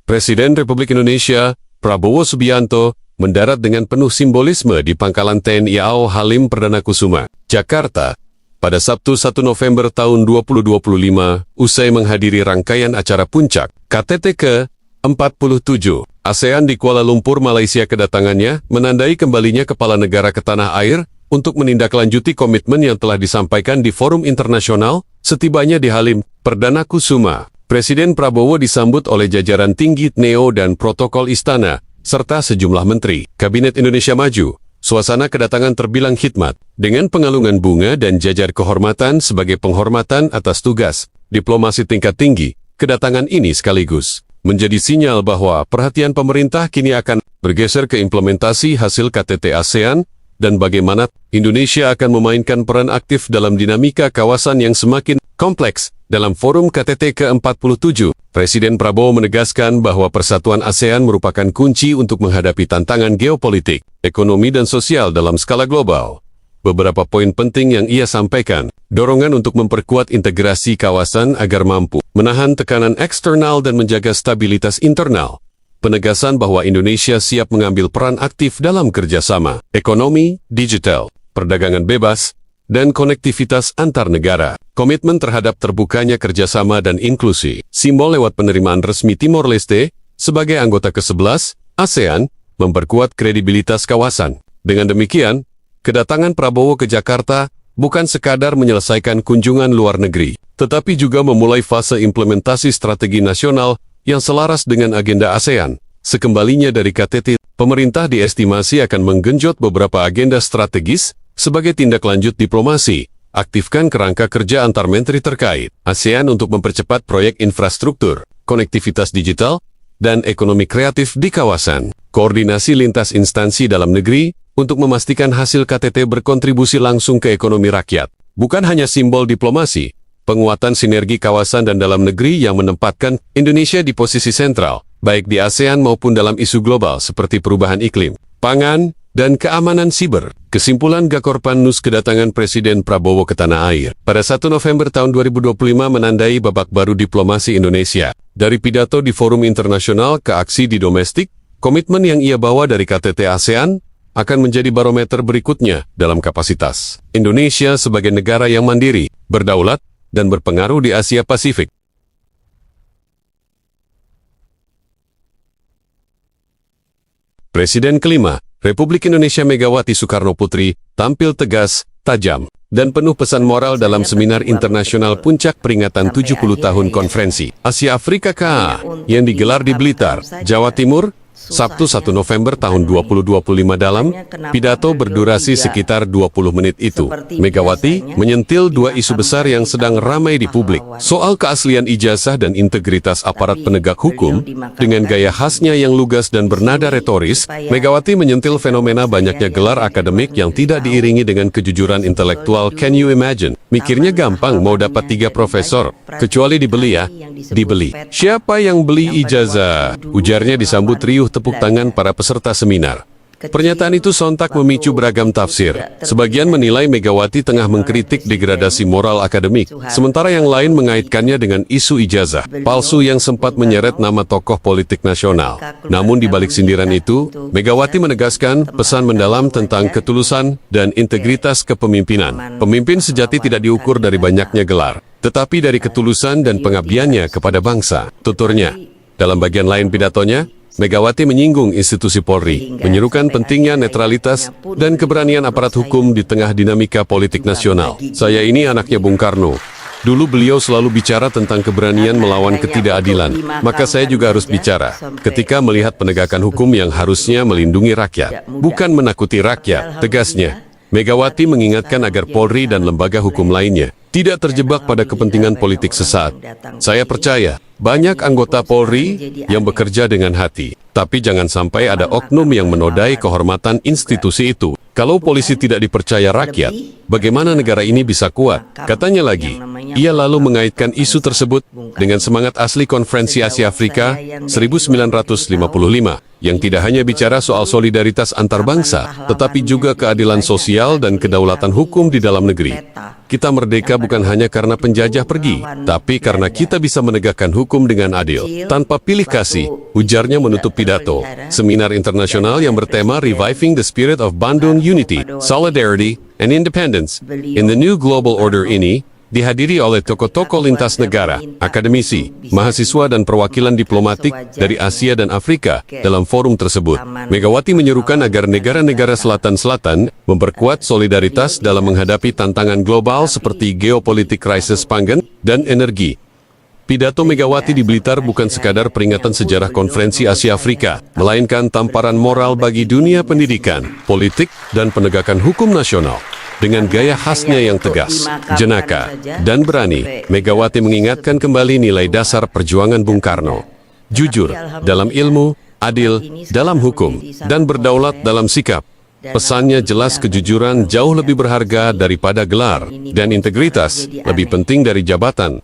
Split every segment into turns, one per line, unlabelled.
Presiden Republik Indonesia, Prabowo Subianto, mendarat dengan penuh simbolisme di Pangkalan TNI AO Halim Perdana Kusuma, Jakarta, pada Sabtu 1 November tahun 2025, usai menghadiri rangkaian acara puncak KTT ke-47 ASEAN di Kuala Lumpur, Malaysia. Kedatangannya menandai kembalinya kepala negara ke tanah air untuk menindaklanjuti komitmen yang telah disampaikan di forum internasional. Setibanya di Halim Perdana Kusuma, Presiden Prabowo disambut oleh jajaran tinggi NEO dan protokol istana, serta sejumlah menteri Kabinet Indonesia Maju. Suasana kedatangan terbilang khidmat, dengan pengalungan bunga dan jajar kehormatan sebagai penghormatan atas tugas diplomasi tingkat tinggi. Kedatangan ini sekaligus menjadi sinyal bahwa perhatian pemerintah kini akan bergeser ke implementasi hasil KTT ASEAN dan bagaimana Indonesia akan memainkan peran aktif dalam dinamika kawasan yang semakin kompleks. Dalam forum KTT ke-47, Presiden Prabowo menegaskan bahwa persatuan ASEAN merupakan kunci untuk menghadapi tantangan geopolitik, ekonomi dan sosial dalam skala global. Beberapa poin penting yang ia sampaikan, dorongan untuk memperkuat integrasi kawasan agar mampu menahan tekanan eksternal dan menjaga stabilitas internal. Penegasan bahwa Indonesia siap mengambil peran aktif dalam kerjasama, ekonomi, digital, perdagangan bebas, dan konektivitas antar negara. Komitmen terhadap terbukanya kerjasama dan inklusi, simbol lewat penerimaan resmi Timor Leste sebagai anggota ke-11 ASEAN, memperkuat kredibilitas kawasan. Dengan demikian, kedatangan Prabowo ke Jakarta bukan sekadar menyelesaikan kunjungan luar negeri, tetapi juga memulai fase implementasi strategi nasional yang selaras dengan agenda ASEAN. Sekembalinya dari KTT, pemerintah diestimasi akan menggenjot beberapa agenda strategis sebagai tindak lanjut diplomasi, aktifkan kerangka kerja antar menteri terkait ASEAN untuk mempercepat proyek infrastruktur, konektivitas digital, dan ekonomi kreatif di kawasan. Koordinasi lintas instansi dalam negeri untuk memastikan hasil KTT berkontribusi langsung ke ekonomi rakyat. Bukan hanya simbol diplomasi, penguatan sinergi kawasan dan dalam negeri yang menempatkan Indonesia di posisi sentral, baik di ASEAN maupun dalam isu global seperti perubahan iklim, pangan, dan keamanan siber. Kesimpulan Gakorpan News, kedatangan Presiden Prabowo ke tanah air pada 1 November tahun 2025 menandai babak baru diplomasi Indonesia. Dari pidato di forum internasional ke aksi di domestik, komitmen yang ia bawa dari KTT ASEAN akan menjadi barometer berikutnya dalam kapasitas Indonesia sebagai negara yang mandiri, berdaulat, dan berpengaruh di Asia Pasifik. Presiden kelima Republik Indonesia Megawati Soekarno Putri tampil tegas, tajam, dan penuh pesan moral dalam seminar internasional puncak peringatan 70 tahun Konferensi Asia Afrika KA yang digelar di Blitar, Jawa Timur, Sabtu 1 November tahun 2025. Dalam pidato berdurasi sekitar 20 menit itu, Megawati menyentil dua isu besar yang sedang ramai di publik. Soal keaslian ijazah dan integritas aparat penegak hukum. Dengan gaya khasnya yang lugas dan bernada retoris, Megawati menyentil fenomena banyaknya gelar akademik yang tidak diiringi dengan kejujuran intelektual. Can you imagine? Mikirnya gampang mau dapat 3 profesor, kecuali dibeli ya. Dibeli. Siapa yang beli ijazah? Ujarnya disambut riuh tepuk tangan para peserta seminar. Pernyataan itu sontak memicu beragam tafsir. Sebagian menilai Megawati tengah mengkritik degradasi moral akademik, sementara yang lain mengaitkannya dengan isu ijazah palsu yang sempat menyeret nama tokoh politik nasional. Namun di balik sindiran itu, Megawati menegaskan pesan mendalam tentang ketulusan dan integritas kepemimpinan. Pemimpin sejati tidak diukur dari banyaknya gelar, tetapi dari ketulusan dan pengabdiannya kepada bangsa, tuturnya. Dalam bagian lain pidatonya, Megawati menyinggung institusi Polri, menyerukan pentingnya netralitas dan keberanian aparat hukum di tengah dinamika politik nasional. Saya ini anaknya Bung Karno. Dulu beliau selalu bicara tentang keberanian melawan ketidakadilan, maka saya juga harus bicara ketika melihat penegakan hukum yang harusnya melindungi rakyat, bukan menakuti rakyat, tegasnya. Megawati mengingatkan agar Polri dan lembaga hukum lainnya tidak terjebak pada kepentingan politik sesaat. Saya percaya, banyak anggota Polri yang bekerja dengan hati, tapi jangan sampai ada oknum yang menodai kehormatan institusi itu. Kalau polisi tidak dipercaya rakyat, bagaimana negara ini bisa kuat? Katanya lagi, ia lalu mengaitkan isu tersebut dengan semangat asli Konferensi Asia Afrika 1955. yang tidak hanya bicara soal solidaritas antar bangsa, tetapi juga keadilan sosial dan kedaulatan hukum di dalam negeri. Kita merdeka bukan hanya karena penjajah pergi, tapi karena kita bisa menegakkan hukum dengan adil, tanpa pilih kasih, ujarnya menutup pidato seminar internasional yang bertema Reviving the Spirit of Bandung Unity, Solidarity, and Independence in the New Global Order ini, dihadiri oleh tokoh-tokoh lintas negara, akademisi, mahasiswa dan perwakilan diplomatik dari Asia dan Afrika dalam forum tersebut. Megawati menyerukan agar negara-negara selatan-selatan memperkuat solidaritas dalam menghadapi tantangan global seperti geopolitik krisis pangan dan energi. Pidato Megawati di Blitar bukan sekadar peringatan sejarah konferensi Asia Afrika, melainkan tamparan moral bagi dunia pendidikan, politik, dan penegakan hukum nasional. Dengan gaya khasnya yang tegas, jenaka, dan berani, Megawati mengingatkan kembali nilai dasar perjuangan Bung Karno. Jujur dalam ilmu, adil dalam hukum, dan berdaulat dalam sikap. Pesannya jelas, kejujuran jauh lebih berharga daripada gelar, dan integritas lebih penting dari jabatan.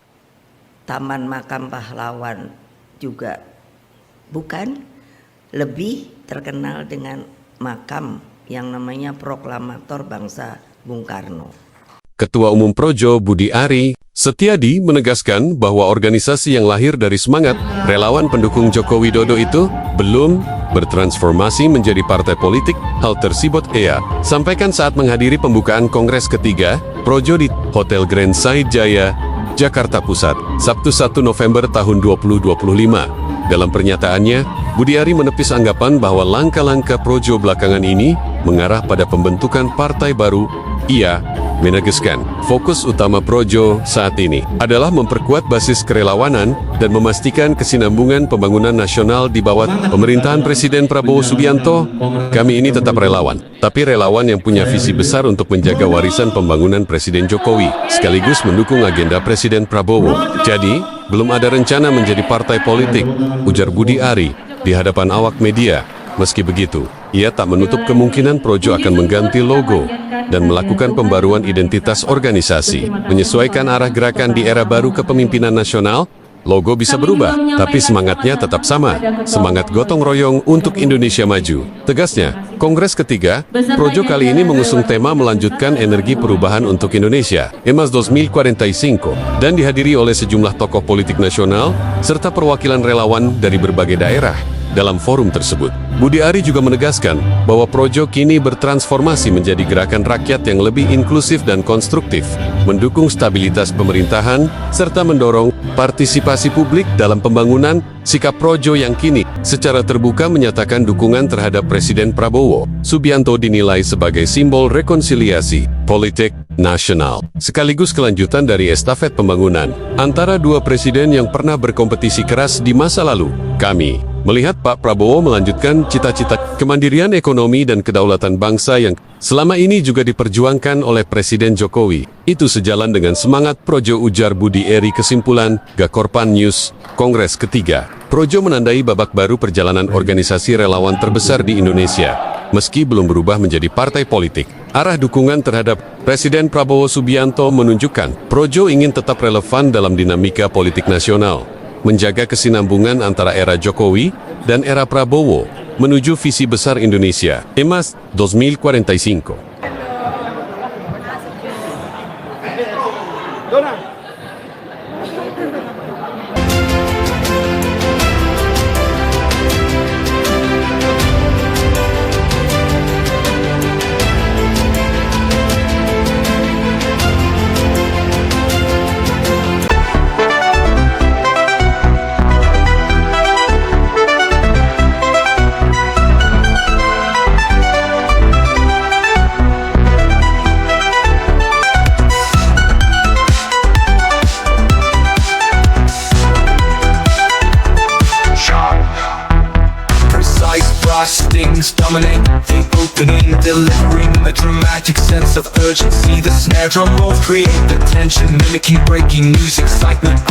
Taman Makam Pahlawan juga bukan lebih terkenal dengan makam yang namanya Proklamator Bangsa Bung Karno.
Ketua Umum Projo Budi Ari Setiadi menegaskan bahwa organisasi yang lahir dari semangat relawan pendukung Joko Widodo itu belum bertransformasi menjadi partai politik. Hal tersebut ia sampaikan saat menghadiri pembukaan Kongres ketiga Projo di Hotel Grand Said Jaya, Jakarta Pusat, Sabtu 1 November tahun 2025. Dalam pernyataannya, Budi Ari menepis anggapan bahwa langkah-langkah Projo belakangan ini mengarah pada pembentukan partai baru. Ia menegaskan, fokus utama Projo saat ini adalah memperkuat basis kerelawanan dan memastikan kesinambungan pembangunan nasional di bawah pemerintahan Presiden Prabowo Subianto. Kami ini tetap relawan, tapi relawan yang punya visi besar untuk menjaga warisan pembangunan Presiden Jokowi, sekaligus mendukung agenda Presiden Prabowo. Jadi, belum ada rencana menjadi partai politik, ujar Budi Ari di hadapan awak media. Meski begitu, ia tak menutup kemungkinan Projo akan mengganti logo dan melakukan pembaruan identitas organisasi, menyesuaikan arah gerakan di era baru kepemimpinan nasional. Logo bisa berubah, tapi semangatnya tetap sama, semangat gotong royong untuk Indonesia maju. Tegasnya, Kongres ketiga, Projo kali ini mengusung tema melanjutkan energi perubahan untuk Indonesia, EMAS 2045, dan dihadiri oleh sejumlah tokoh politik nasional, serta perwakilan relawan dari berbagai daerah. Dalam forum tersebut, Budi Ari juga menegaskan bahwa Projo kini bertransformasi menjadi gerakan rakyat yang lebih inklusif dan konstruktif, mendukung stabilitas pemerintahan, serta mendorong partisipasi publik dalam pembangunan. Sikap Projo yang kini secara terbuka menyatakan dukungan terhadap Presiden Prabowo Subianto dinilai sebagai simbol rekonsiliasi politik nasional, sekaligus kelanjutan dari estafet pembangunan antara dua presiden yang pernah berkompetisi keras di masa lalu. Kami melihat Pak Prabowo melanjutkan cita-cita kemandirian ekonomi dan kedaulatan bangsa yang selama ini juga diperjuangkan oleh Presiden Jokowi. Itu sejalan dengan semangat Projo, ujar Budi Ari. Kesimpulan, Gakorpan News, Kongres ketiga Projo menandai babak baru perjalanan organisasi relawan terbesar di Indonesia. Meski belum berubah menjadi partai politik, arah dukungan terhadap Presiden Prabowo Subianto menunjukkan Projo ingin tetap relevan dalam dinamika politik nasional, menjaga kesinambungan antara era Jokowi dan era Prabowo menuju visi besar Indonesia, EMAS 2045.
Things dominate the opening, delivering a dramatic sense of urgency. The snare drum rolls create the tension, mimicking breaking news excitement.